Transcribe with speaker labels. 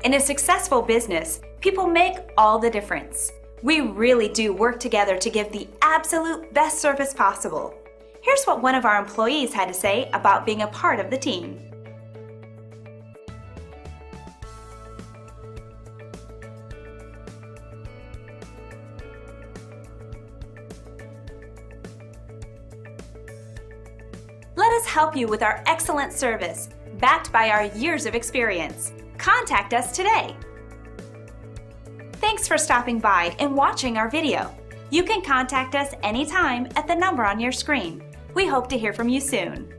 Speaker 1: In a successful business, people make all the difference. We really do work together to give the absolute best service possible. Here's what one of our employees had to say about being a part of the team. Let us help you with our excellent service, backed by our years of experience. Contact us today. Thanks for stopping by and watching our video. You can contact us anytime at the number on your screen. We hope to hear from you soon.